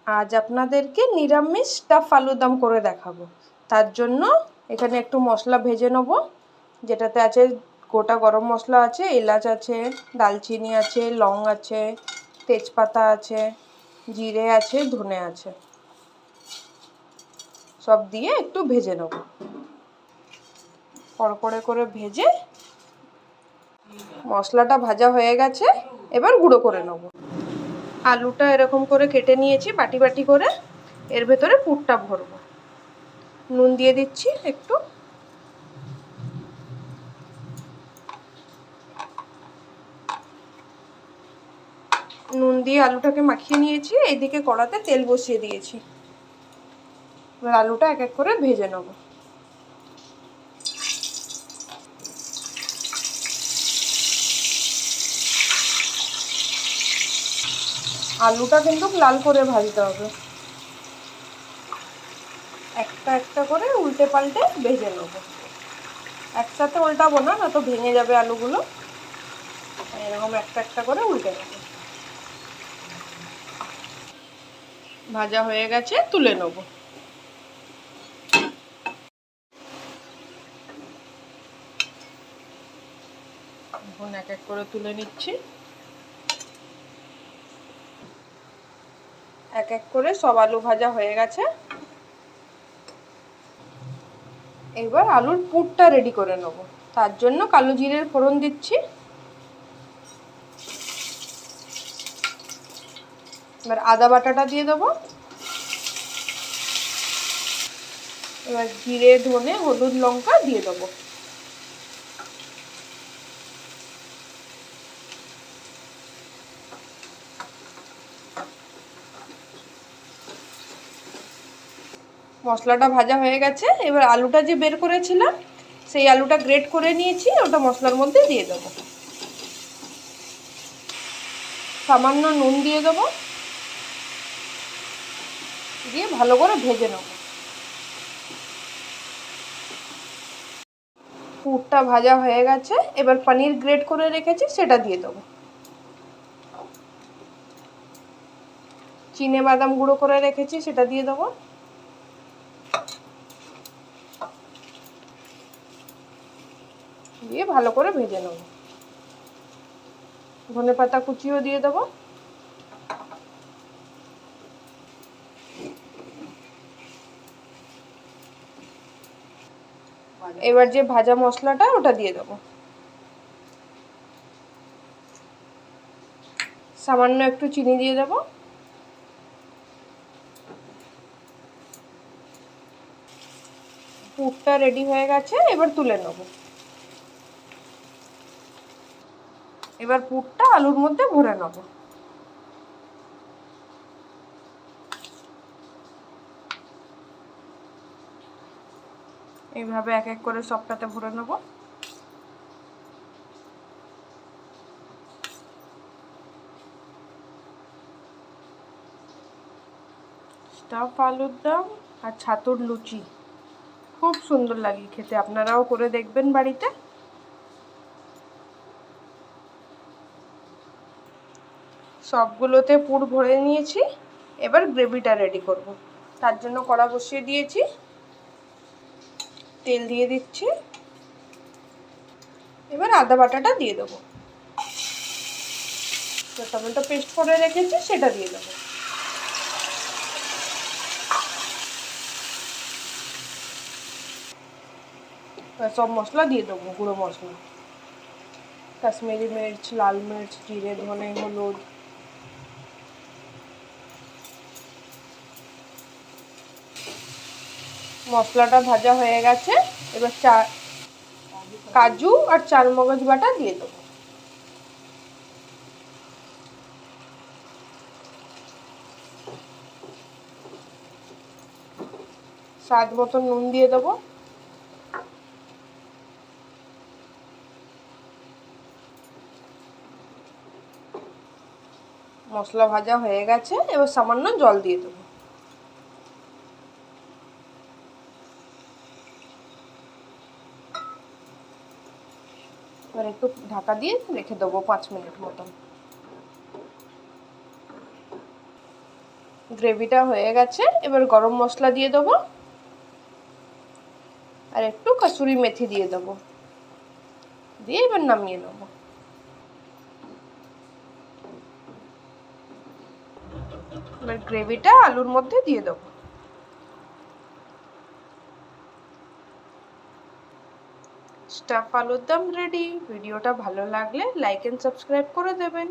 আজ আপনাদেরকে নিরামিষ স্টাফ আলুর দম করে দেখাবো। তার জন্য এখানে একটু মশলা ভেজে নেব, যেটাতে আছে গোটা গরম মশলা আছে, এলাচ আছে, দালচিনি আছে, লং আছে, তেজপাতা আছে, জিরে আছে, ধনে আছে, সব দিয়ে একটু ভেজে নেব। কড়কড়ে করে ভেজে মশলাটা ভাজা হয়ে গেছে, এবার গুঁড়ো করে নেব। আলুটা এরকম করে কেটে নিয়েছি বাটি বাটি করে, এর ভেতরে পুরটা ভরবো। নুন দিয়ে দিচ্ছি একটু, নুন দিয়ে আলুটাকে মাখিয়ে নিয়েছি। এইদিকে কড়াতে তেল বসিয়ে দিয়েছি, এবার আলুটা এক এক করে ভেজে নেব। আলুটা কিন্তু লাল করে ভাজতে হবে, একটা একটা করে উল্টে পাল্টে ভেজে নেব। একসাথে উল্টাবো না, তো ভেঙে যাবে আলুগুলো। এরকম একটা একটা করে উল্টে নেব। ভাজা হয়ে গেছে, তুলে নেব। এখন এক এক করে তুলে নিচ্ছি। এক এক করে সব আলু ভাজা হয়ে গেছে। এবার আলুর পুরটা রেডি করে নেব। তার জন্য কালো জিরের ফোড়ন দিচ্ছি। এবার আদা বাটাটা দিয়ে দেবো। এবার জিরে, ধনে, হলুদ, লঙ্কা দিয়ে দেবো। মশলাটা ভাজা হয়ে গেছে। এবার আলুটা যে বের করেছিলাম, সেই আলুটা গ্রেট করে নিয়েছি, ওটা মশলার মধ্যে দিয়ে দেবো। সামান্য নুন দিয়ে দেবো, দিয়ে ভালো করে ভেজে নেব। পুরটা ভাজা হয়ে গেছে। এবার পনির গ্রেট করে রেখেছি, সেটা দিয়ে দেবো। চিনে বাদাম গুঁড়ো করে রেখেছি, সেটা দিয়ে দেবো। দিয়ে ভালো করে ভেজে নেব। ধনে পাতা কুচিও দিয়ে দেবো। এবার যে ভাজা মশলাটা, ওটা দিয়ে দেবো। সামান্য একটু চিনি দিয়ে দেবো। পুরটা রেডি হয়ে গেছে, এবার তুলে নেব। এবার পুরটা আলুর মধ্যে ভরে নেব। এইভাবে এক এক করে সবটাতে ভরে নেব। স্টাফ আলুর দম আর ছাতুর লুচি খুব সুন্দর লাগে খেতে। আপনারাও করে দেখবেন বাড়িতে। সবগুলোতে পুর ভরে নিয়েছি। এবার গ্রেভিটা রেডি করব। তার জন্য কড়া বসিয়ে দিয়েছি, তেল দিয়ে দিচ্ছি। এবার আদা বাটাটা দিয়ে দেবো। টমেটো পেস্ট করে রেখেছি, সেটা দিয়ে দেবো। সব মশলা দিয়ে দেবো, গুঁড়ো মশলা, কাশ্মীরি মির্চ, লাল মির্চ, জিরে, ধনে, হলুদ। মশলাটা ভাজা হয়ে গেছে। এবার কাজু আর চারমগজ বাটা দিয়ে দেবো। স্বাদ মতো নুন দিয়ে দেবো। মশলা ভাজা হয়ে গেছে, এবার সামান্য জল দিয়ে দেবো। এবার একটু ঢাকা দিয়ে রেখে দেবো 5 মিনিট মতন। গ্রেভিটা হয়ে গেছে, এবার গরম মশলা দিয়ে দেবো আর একটু কসুরি মেথি দিয়ে দেবো, দিয়ে এবার নামিয়ে নেবো। এবার গ্রেভিটা আলুর মধ্যে দিয়ে দেবো। স্টাফ আলুর দম রেডি। ভিডিওটা ভালো লাগলে লাইক এন্ড সাবস্ক্রাইব করে দেবেন।